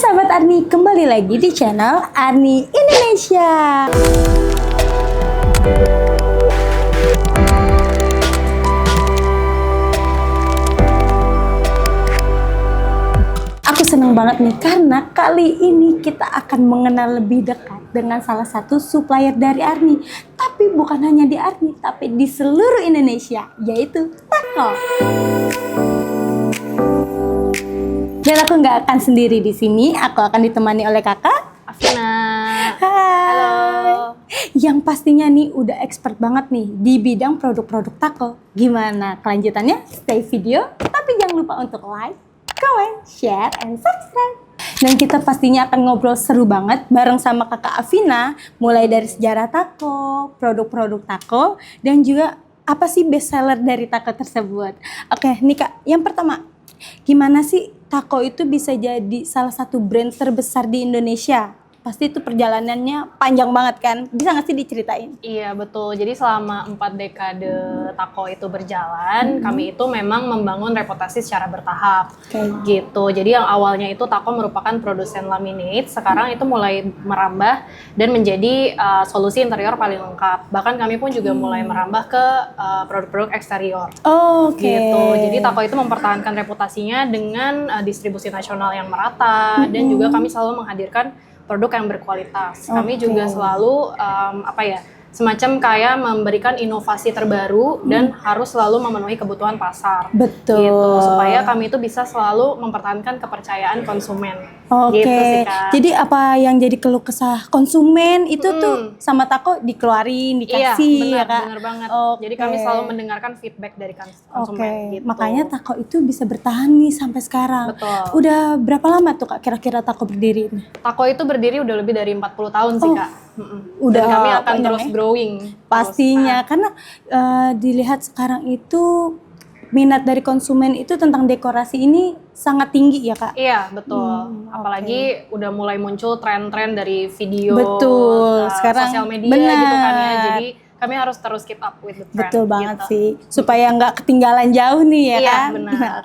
Sahabat Arni, kembali lagi di channel Arni Indonesia. Aku senang banget nih karena kali ini kita akan mengenal lebih dekat dengan salah satu supplier dari Arni. Tapi bukan hanya di Arni, tapi di seluruh Indonesia, yaitu Tako. Dan aku nggak akan sendiri di sini, aku akan ditemani oleh kakak Afina. Hai. Halo. Yang pastinya nih udah expert banget nih di bidang produk-produk Tako. Gimana kelanjutannya? Stay video, tapi jangan lupa untuk like, comment, share, and subscribe. Dan kita pastinya akan ngobrol seru banget bareng sama kakak Afina, mulai dari sejarah Tako, produk-produk Tako, dan juga apa sih best seller dari Tako tersebut. Oke, nih kak, yang pertama, gimana sih Tako itu bisa jadi salah satu brand terbesar di Indonesia? Pasti itu perjalanannya panjang banget kan? Bisa nggak sih diceritain? Iya betul, jadi selama 4 dekade Tako itu berjalan, kami itu memang membangun reputasi secara bertahap. Gitu, jadi yang awalnya itu Tako merupakan produsen laminate, sekarang itu mulai merambah dan menjadi solusi interior paling lengkap. Bahkan kami pun juga mulai merambah ke produk-produk eksterior. Gitu, jadi Tako itu mempertahankan reputasinya dengan distribusi nasional yang merata, dan juga kami selalu menghadirkan produk yang berkualitas. Kami juga selalu semacam kayak memberikan inovasi terbaru dan harus selalu memenuhi kebutuhan pasar. Betul. Gitu, supaya kami itu bisa selalu mempertahankan kepercayaan konsumen. Oke. Gitu sih, Kak. Jadi apa yang jadi keluh kesah konsumen itu tuh sama Tako dikeluarin, dikasih iya, ya kak? benar banget. Oke. Jadi kami selalu mendengarkan feedback dari konsumen. Gitu. Makanya Tako itu bisa bertahan nih sampai sekarang. Betul. Udah berapa lama tuh kak kira-kira Tako berdiri ini? Tako itu berdiri udah lebih dari 40 tahun sih, Kak. Udah dan kami akan panjang terus ya? growing. Pastinya, karena dilihat sekarang itu minat dari konsumen itu tentang dekorasi ini sangat tinggi ya kak? Iya betul, apalagi udah mulai muncul tren-tren dari video, sekarang sosial media gitu kan ya, jadi kami harus terus keep up with the trend. Betul banget gitu. sih, supaya nggak ketinggalan jauh nih ya Iya, kan? benar.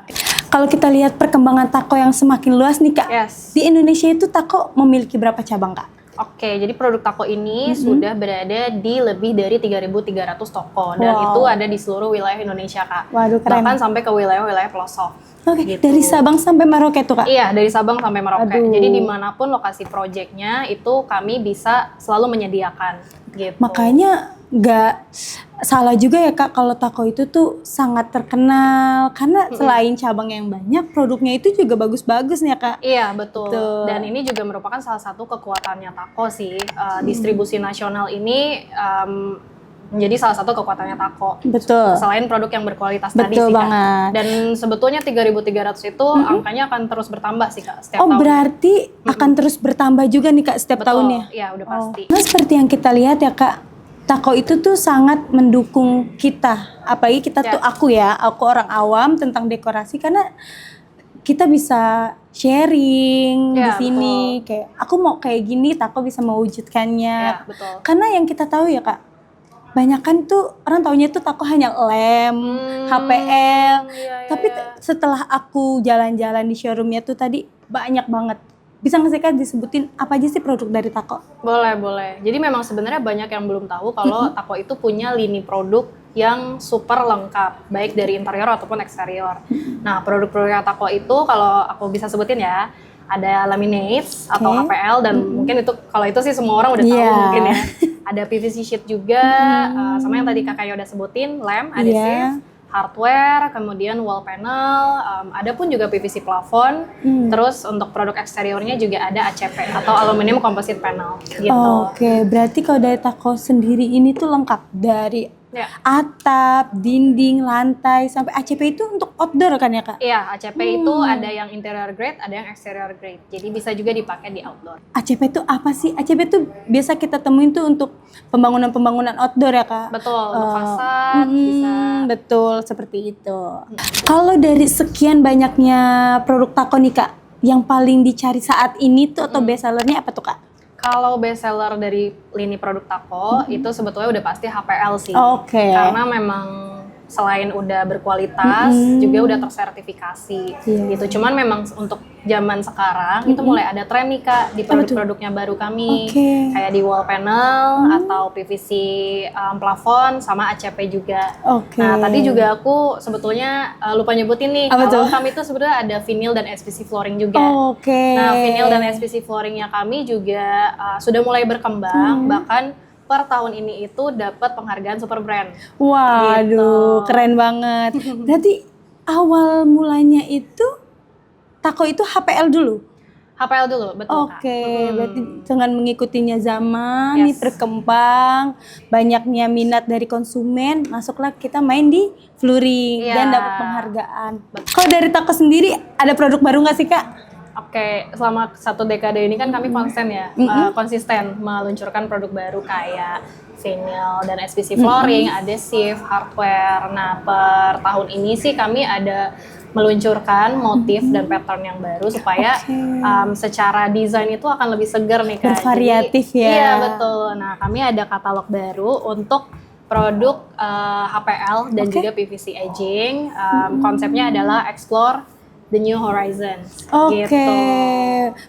Kalau kita lihat perkembangan Tako yang semakin luas nih kak, Yes. di Indonesia itu Tako memiliki berapa cabang kak? Oke, jadi produk Tako ini sudah berada di lebih dari 3.300 toko dan itu ada di seluruh wilayah Indonesia, Kak. Waduh, keren. Bahkan sampai ke wilayah-wilayah pelosok. Oke, Gitu. dari Sabang sampai Merauke tuh kak? Iya, dari Sabang sampai Merauke. Aduh. Jadi dimanapun lokasi proyeknya itu kami bisa selalu menyediakan. Gitu. Makanya nggak salah juga ya kak kalau Tako itu tuh sangat terkenal karena selain cabang yang banyak, produknya itu juga bagus-bagus nih ya kak. Iya betul. Betul. Dan ini juga merupakan salah satu kekuatannya Tako sih. Distribusi nasional ini menjadi salah satu kekuatannya Tako. Betul. Selain produk yang berkualitas tadi Betul sih Kak. banget. Dan sebetulnya 3.300 itu angkanya akan terus bertambah sih Kak setiap tahun. Berarti akan terus bertambah juga nih kak setiap Betul. tahunnya? Iya udah pasti. Nah seperti yang kita lihat ya kak, Tako itu tuh sangat mendukung kita, apalagi kita tuh aku orang awam tentang dekorasi karena kita bisa sharing di sini, kayak aku mau kayak gini, Tako bisa mewujudkannya. Iya, betul. Karena yang kita tahu ya kak, banyak kan tuh orang taunya tuh Tako hanya lem, HPL, tapi setelah aku jalan-jalan di showroomnya tuh tadi banyak banget. Bisa nggak sih kak disebutin apa aja sih produk dari Tako? Boleh. Jadi memang sebenarnya banyak yang belum tahu kalau Tako itu punya lini produk yang super lengkap, baik dari interior ataupun eksterior. Nah, produk-produk Tako itu kalau aku bisa sebutin ya, ada laminates atau HPL dan mungkin itu kalau itu sih semua orang udah tahu mungkin ya. Ada PVC sheet juga, sama yang tadi kakak udah sebutin, lem, adhesive. Hardware, kemudian wall panel, ada pun juga PVC plafon, terus untuk produk eksteriornya juga ada ACP atau aluminium composite panel gitu. Oke, berarti kalau dari Tako sendiri ini tuh lengkap dari atap, dinding, lantai, sampai ACP itu untuk outdoor kan ya kak? Iya, ACP itu ada yang interior grade, ada yang exterior grade, jadi bisa juga dipakai di outdoor. ACP itu apa sih? ACP itu biasa kita temuin tuh untuk pembangunan outdoor ya kak? Betul, untuk fasad bisa. Betul, seperti itu. Kalau dari sekian banyaknya produk Tako nih kak, yang paling dicari saat ini tuh atau best sellernya apa tuh kak? Kalau best seller dari lini produk Tako itu sebetulnya udah pasti HPL sih. Karena memang selain udah berkualitas juga udah tersertifikasi gitu. Cuman memang untuk zaman sekarang itu mulai ada tren nih Kak di produk-produknya baru kami. Kayak di wall panel atau PVC plafon sama ACP juga. Nah, tadi juga aku sebetulnya lupa nyebutin nih kalau kami itu sebenarnya ada vinyl dan SPC flooring juga. Nah, vinyl dan SPC flooringnya kami juga sudah mulai berkembang, bahkan per tahun ini itu dapat penghargaan super brand. Waduh, keren banget. Berarti awal mulanya itu Tako itu HPL dulu? HPL dulu, betul Kak. Berarti dengan mengikutinya zaman, nih berkembang, banyaknya minat dari konsumen, masuklah kita main di flooring dan dapat penghargaan. Kalau dari Tako sendiri, ada produk baru nggak sih Kak? Selama 1 dekade ini kan kami konsisten meluncurkan produk baru kayak vinyl dan SPC flooring, adhesive, hardware. Nah, per tahun ini sih kami ada meluncurkan motif dan pattern yang baru supaya secara desain itu akan lebih segar nih Kak. Bervariatif ya. Iya, betul. Nah, kami ada katalog baru untuk produk HPL dan juga PVC edging. Konsepnya adalah explore the new horizons. Gitu.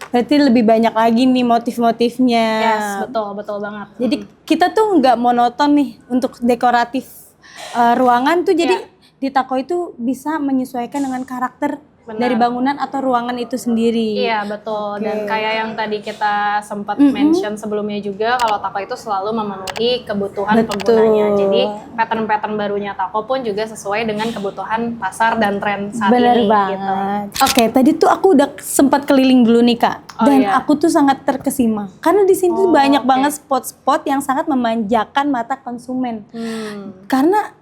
Berarti lebih banyak lagi nih motif-motifnya. Yes, betul banget. Jadi kita tuh nggak monoton nih untuk dekoratif ruangan tuh. Jadi di Tako itu bisa menyesuaikan dengan karakter dari bangunan atau ruangan itu sendiri. Iya, betul. Dan kayak yang tadi kita sempat mention sebelumnya juga, kalau Tako itu selalu memenuhi kebutuhan penggunanya. Jadi pattern-pattern barunya Tako pun juga sesuai dengan kebutuhan pasar dan tren saat ini. Banget. Gitu. Tadi tuh aku udah sempat keliling dulu nih Kak. Dan aku tuh sangat terkesima. Karena di sini tuh banyak banget spot-spot yang sangat memanjakan mata konsumen. Karena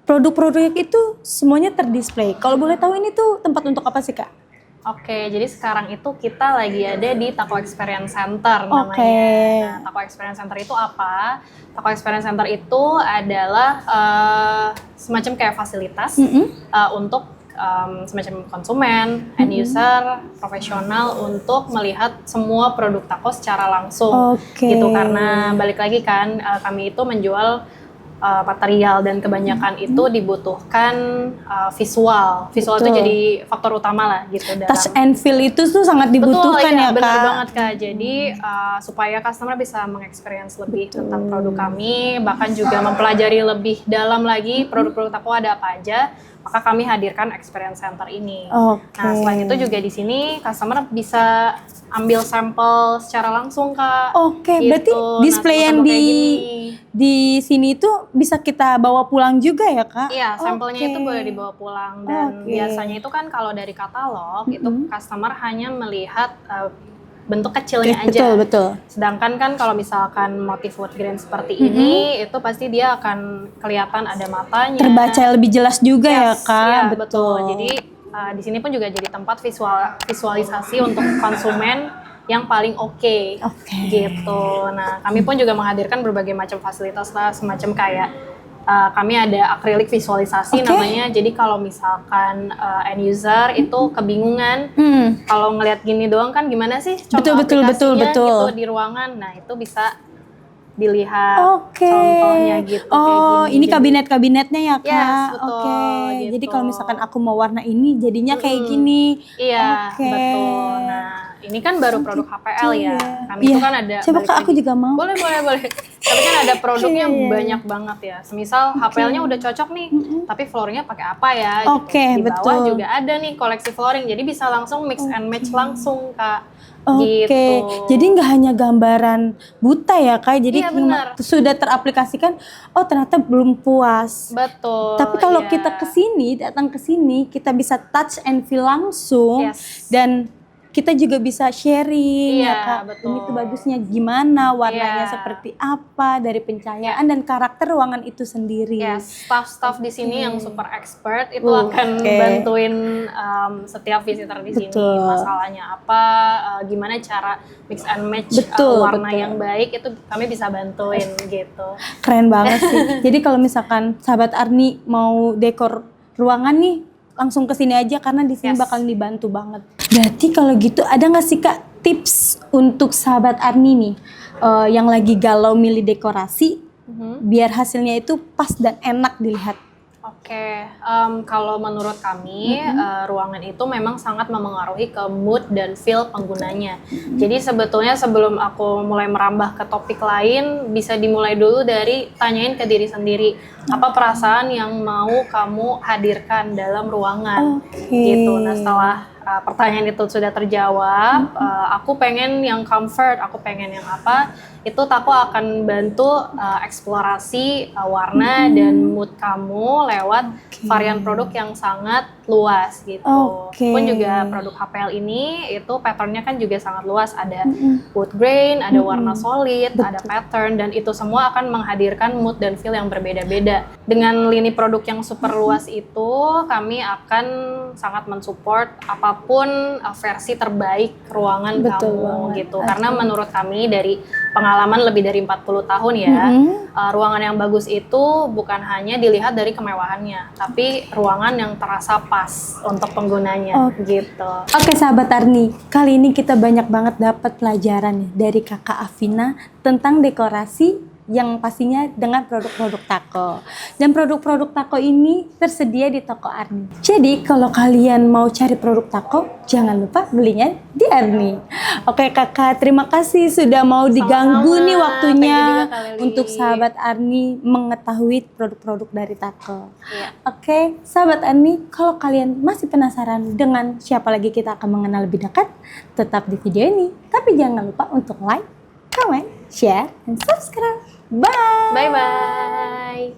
produk-produk itu semuanya terdisplay. Kalau boleh tahu ini tuh tempat untuk apa sih Kak? Jadi sekarang itu kita lagi ada di Tako Experience Center namanya. Nah, Tako Experience Center itu apa? Tako Experience Center itu adalah semacam kayak fasilitas untuk semacam konsumen, end user, profesional untuk melihat semua produk Tako secara langsung. Gitu, karena balik lagi kan kami itu menjual material dan kebanyakan itu dibutuhkan visual itu jadi faktor utama lah gitu. Touch and feel itu tuh sangat dibutuhkan. Betul, ya benar Kak. Banget Kak. Jadi supaya customer bisa mengexperience lebih tentang produk kami, bahkan juga mempelajari lebih dalam lagi produk-produk Tako ada apa aja, maka kami hadirkan experience center ini. Nah, selain itu juga di sini customer bisa ambil sampel secara langsung Kak. Gitu. Berarti display yang di sini tuh bisa kita bawa pulang juga ya Kak? Iya, sampelnya itu boleh dibawa pulang dan biasanya itu kan kalau dari katalog itu customer hanya melihat bentuk kecilnya aja. Betul. Sedangkan kan kalau misalkan motif wood grain seperti ini itu pasti dia akan kelihatan ada matanya. Terbaca lebih jelas juga ya Kak. Iya, betul. Jadi di sini pun juga jadi tempat visualisasi untuk konsumen yang paling oke. Gitu. Nah, kami pun juga menghadirkan berbagai macam fasilitas lah, semacam kayak kami ada akrilik visualisasi namanya. Jadi kalau misalkan end user itu kebingungan kalau ngelihat gini doang kan gimana sih contoh aplikasinya gitu di ruangan. Nah, itu bisa dilihat contohnya gitu. Ini kabinet-kabinetnya ya Kak? Yes, betul. Gitu. Jadi kalau misalkan aku mau warna ini jadinya kayak gini. Iya, betul. Nah, ini kan baru produk HPL ya. Kami itu kan ada. Coba Kak, aku juga mau. Boleh. Tapi kan ada produknya banyak banget ya. Semisal HPL-nya udah cocok nih, tapi flooringnya pakai apa ya? Gitu. Di bawah juga ada nih koleksi flooring. Jadi bisa langsung mix and match langsung Kak. Gitu. Jadi nggak hanya gambaran buta ya Kak, jadi sudah teraplikasikan. Ternyata belum puas. Betul. Tapi kalau kita datang ke sini, kita bisa touch and feel langsung dan kita juga bisa sharing ya Kak. Betul. Ini tuh bagusnya gimana, warnanya seperti apa, dari pencahayaan dan karakter ruangan itu sendiri. Staff-staff di sini yang super expert itu akan bantuin setiap visitor di sini. Masalahnya apa, gimana cara mix and match warna yang baik, itu kami bisa bantuin gitu. Keren banget sih. Jadi kalau misalkan sahabat Arni mau dekor ruangan nih, langsung ke sini aja karena di sini bakal dibantu banget. Berarti kalau gitu ada nggak sih Kak tips untuk sahabat Arni nih yang lagi galau milih dekorasi biar hasilnya itu pas dan enak dilihat? Oke, kalau menurut kami ruangan itu memang sangat memengaruhi ke mood dan feel penggunanya. Jadi sebetulnya sebelum aku mulai merambah ke topik lain, bisa dimulai dulu dari tanyain ke diri sendiri, apa perasaan yang mau kamu hadirkan dalam ruangan, gitu. Nah setelah pertanyaan itu sudah terjawab, aku pengen yang comfort, aku pengen yang apa, itu Tako akan bantu eksplorasi warna dan mood kamu lewat varian produk yang sangat luas gitu. Pun juga produk HPL ini itu patternnya kan juga sangat luas, ada wood grain, ada warna solid, ada pattern, dan itu semua akan menghadirkan mood dan feel yang berbeda-beda. Dengan lini produk yang super luas itu, kami akan sangat mensupport apapun versi terbaik ruangan kamu gitu. Karena menurut kami dari pengalaman lebih dari 40 tahun ya, ruangan yang bagus itu bukan hanya dilihat dari kemewahannya, tapi ruangan yang terasa pas untuk penggunanya gitu. Oke sahabat Arni, kali ini kita banyak banget dapat pelajaran nih dari Kakak Afina tentang dekorasi yang pastinya dengan produk-produk Tako. Dan produk-produk Tako ini tersedia di toko Arni. Jadi kalau kalian mau cari produk Tako, jangan lupa belinya di Arni. Oke Kakak, terima kasih sudah mau diganggu nih waktunya untuk sahabat Arni mengetahui produk-produk dari Tako. Oke, sahabat Arni, kalau kalian masih penasaran dengan siapa lagi kita akan mengenal lebih dekat, tetap di video ini. Tapi jangan lupa untuk like, comment, share, dan subscribe. Bye! Bye-bye!